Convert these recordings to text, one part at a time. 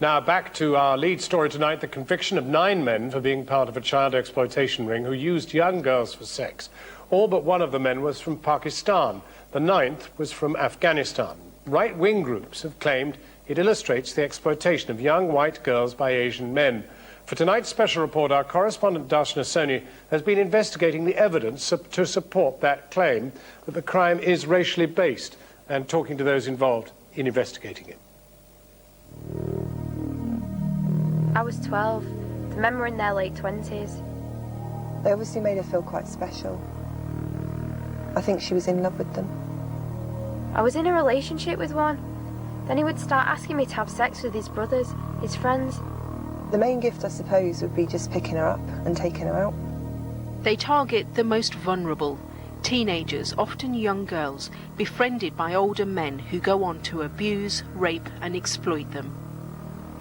Now back to our lead story tonight, the conviction of 9 men for being part of a child exploitation ring who used young girls for sex. All but one of the men was from Pakistan. The 9th was from Afghanistan. Right-wing groups have claimed it illustrates the exploitation of young white girls by Asian men. For tonight's special report, our correspondent Darshana Soni has been investigating the evidence to support that claim that the crime is racially based and talking to those involved in investigating it. I was 12. The men were in their late 20s. They obviously made her feel quite special. I think she was in love with them. I was in a relationship with one. Then he would start asking me to have sex with his brothers, his friends. The main gift, I suppose, would be just picking her up and taking her out. They target the most vulnerable, teenagers, often young girls, befriended by older men who go on to abuse, rape and exploit them.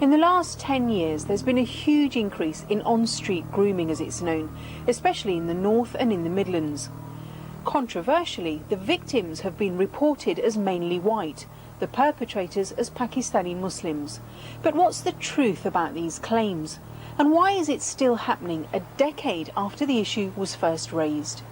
In the last 10 years, there's been a huge increase in on-street grooming, as it's known, especially in the North and in the Midlands. Controversially, the victims have been reported as mainly white, the perpetrators as Pakistani Muslims. But what's the truth about these claims? And why is it still happening a decade after the issue was first raised?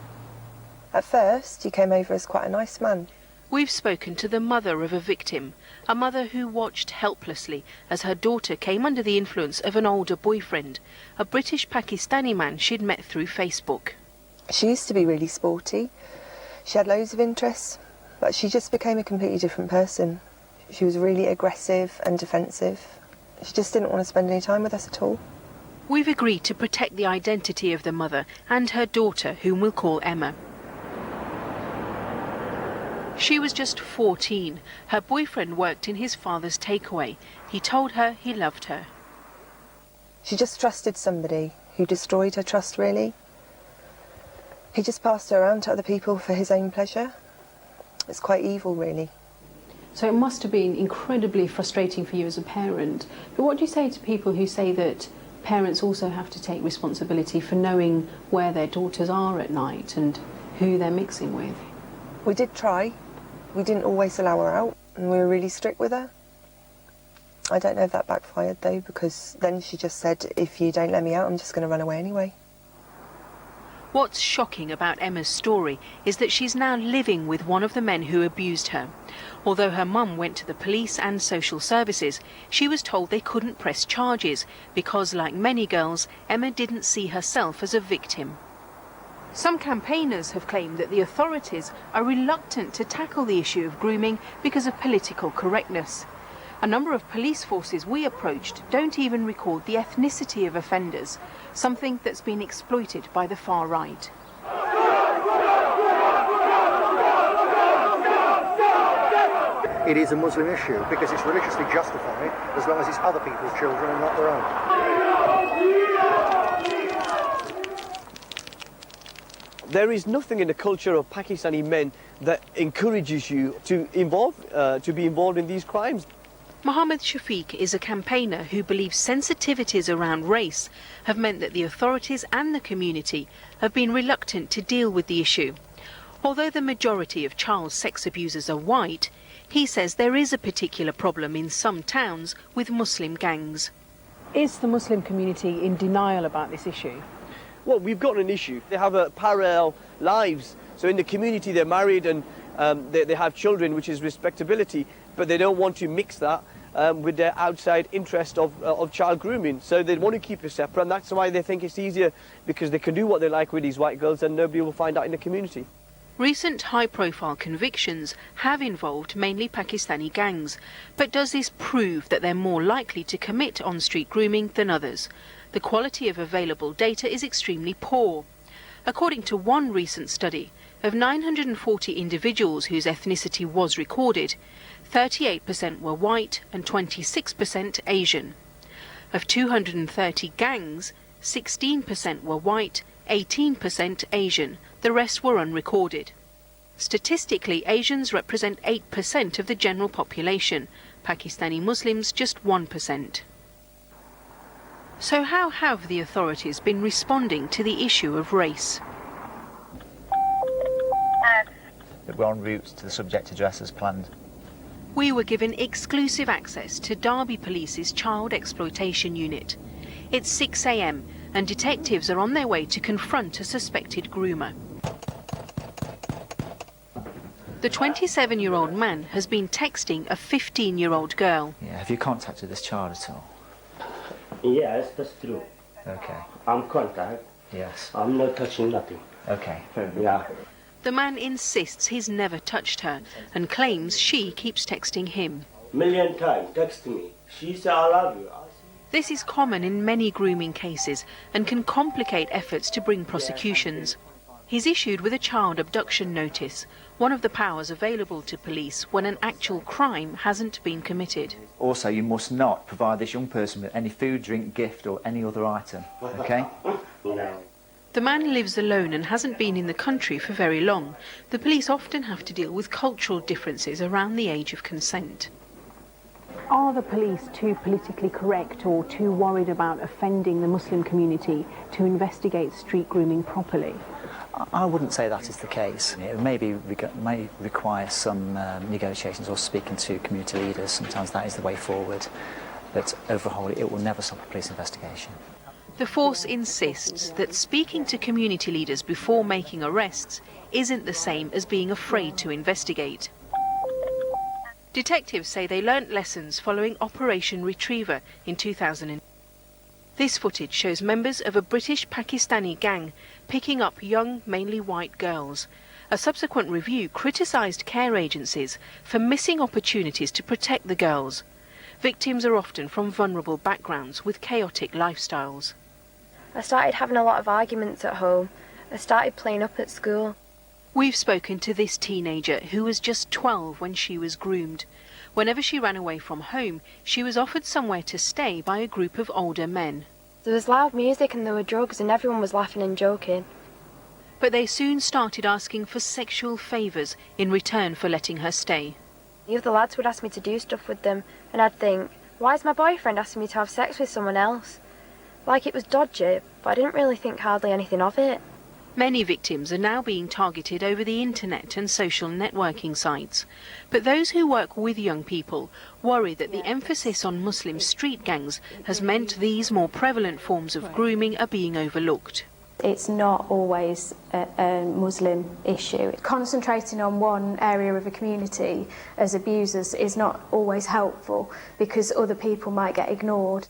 At first, he came over as quite a nice man. We've spoken to the mother of a victim, a mother who watched helplessly as her daughter came under the influence of an older boyfriend, a British Pakistani man she'd met through Facebook. She used to be really sporty. She had loads of interests, but she just became a completely different person. She was really aggressive and defensive. She just didn't want to spend any time with us at all. We've agreed to protect the identity of the mother and her daughter, whom we'll call Emma. She was just 14. Her boyfriend worked in his father's takeaway. He told her he loved her. She just trusted somebody who destroyed her trust, really. He just passed her around to other people for his own pleasure. It's quite evil, really. So it must have been incredibly frustrating for you as a parent. But what do you say to people who say that parents also have to take responsibility for knowing where their daughters are at night and who they're mixing with? We did try. We didn't always allow her out, and we were really strict with her. I don't know if that backfired, though, because then she just said, if you don't let me out, I'm just going to run away anyway. What's shocking about Emma's story is that she's now living with one of the men who abused her. Although her mum went to the police and social services, she was told they couldn't press charges because, like many girls, Emma didn't see herself as a victim. Some campaigners have claimed that the authorities are reluctant to tackle the issue of grooming because of political correctness. A number of police forces we approached don't even record the ethnicity of offenders, something that's been exploited by the far right. It is a Muslim issue because it's religiously justified as long as it's other people's children and not their own. There is nothing in the culture of Pakistani men that encourages you to be involved in these crimes. Mohammed Shafiq is a campaigner who believes sensitivities around race have meant that the authorities and the community have been reluctant to deal with the issue. Although the majority of child sex abusers are white, he says there is a particular problem in some towns with Muslim gangs. Is the Muslim community in denial about this issue? Well, we've got an issue. They have parallel lives. So in the community they're married and they have children, which is respectability, but they don't want to mix that with their outside interest of child grooming. So they want to keep it separate, and that's why they think it's easier, because they can do what they like with these white girls and nobody will find out in the community. Recent high-profile convictions have involved mainly Pakistani gangs, but does this prove that they're more likely to commit on-street grooming than others? The quality of available data is extremely poor. According to one recent study, of 940 individuals whose ethnicity was recorded, 38% were white and 26% Asian. Of 230 gangs, 16% were white, 18% Asian. The rest were unrecorded. Statistically, Asians represent 8% of the general population, Pakistani Muslims just 1%. So how have the authorities been responding to the issue of race? We're en route to the subject address as planned. We were given exclusive access to Derby Police's Child Exploitation Unit. It's 6 a.m. and detectives are on their way to confront a suspected groomer. The 27-year-old man has been texting a 15-year-old girl. Yeah, have you contacted this child at all? Yes, that's true. Okay. I'm contact. Yes. I'm not touching nothing. Okay. Yeah. The man insists he's never touched her and claims she keeps texting him. Million times text me. She said I love you. This is common in many grooming cases and can complicate efforts to bring prosecutions. He's issued with a child abduction notice, one of the powers available to police when an actual crime hasn't been committed. Also, you must not provide this young person with any food, drink, gift or any other item, okay? No. The man lives alone and hasn't been in the country for very long. The police often have to deal with cultural differences around the age of consent. Are the police too politically correct or too worried about offending the Muslim community to investigate street grooming properly? I wouldn't say that is the case. It may require some negotiations or speaking to community leaders. Sometimes that is the way forward. But overall, it will never stop a police investigation. The force insists that speaking to community leaders before making arrests isn't the same as being afraid to investigate. Detectives say they learnt lessons following Operation Retriever in 2000. This footage shows members of a British Pakistani gang picking up young, mainly white girls. A subsequent review criticised care agencies for missing opportunities to protect the girls. Victims are often from vulnerable backgrounds with chaotic lifestyles. I started having a lot of arguments at home. I started playing up at school. We've spoken to this teenager who was just 12 when she was groomed. Whenever she ran away from home, she was offered somewhere to stay by a group of older men. There was loud music and there were drugs and everyone was laughing and joking. But they soon started asking for sexual favours in return for letting her stay. The other lads would ask me to do stuff with them and I'd think, why is my boyfriend asking me to have sex with someone else? Like it was dodgy, but I didn't really think hardly anything of it. Many victims are now being targeted over the internet and social networking sites. But those who work with young people worry that the emphasis on Muslim street gangs has meant these more prevalent forms of grooming are being overlooked. It's not always a Muslim issue. Concentrating on one area of a community as abusers is not always helpful because other people might get ignored.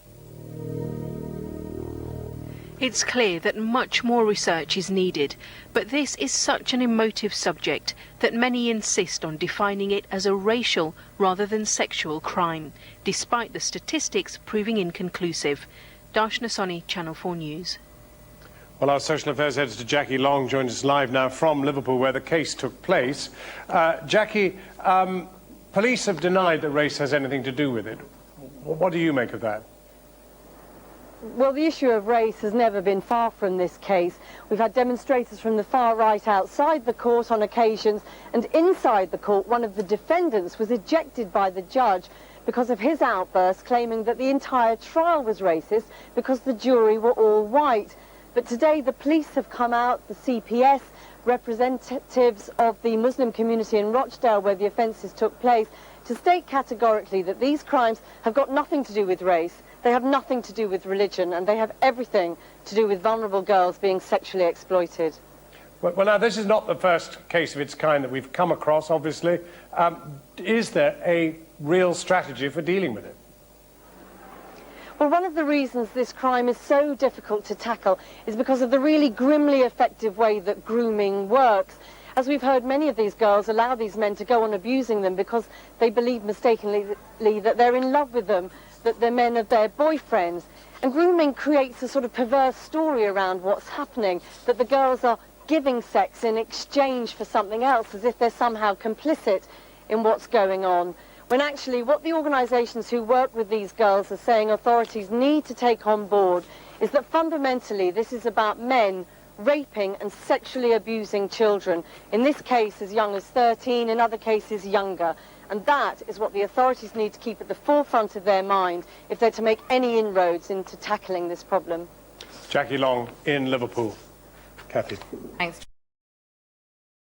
It's clear that much more research is needed, but this is such an emotive subject that many insist on defining it as a racial rather than sexual crime, despite the statistics proving inconclusive. Darshna Soni, Channel 4 News. Well, our social affairs editor Jackie Long joins us live now from Liverpool, where the case took place. Jackie, police have denied that race has anything to do with it. What do you make of that? Well, the issue of race has never been far from this case. We've had demonstrators from the far right outside the court on occasions, and inside the court, one of the defendants was ejected by the judge because of his outburst claiming that the entire trial was racist because the jury were all white. But today the police have come out, the CPS, representatives of the Muslim community in Rochdale where the offences took place, to state categorically that these crimes have got nothing to do with race, they have nothing to do with religion, and they have everything to do with vulnerable girls being sexually exploited. Well, now, this is not the first case of its kind that we've come across, obviously. Is there a real strategy for dealing with it? Well, one of the reasons this crime is so difficult to tackle is because of the really grimly effective way that grooming works. As we've heard, many of these girls allow these men to go on abusing them because they believe mistakenly that they're in love with them, that they're men of their boyfriends. And grooming creates a sort of perverse story around what's happening, that the girls are giving sex in exchange for something else, as if they're somehow complicit in what's going on. When actually what the organisations who work with these girls are saying authorities need to take on board is that fundamentally this is about men raping and sexually abusing children, in this case as young as 13, in other cases younger. And that is what the authorities need to keep at the forefront of their mind if they're to make any inroads into tackling this problem. Jackie Long in Liverpool. Kathy. Thanks.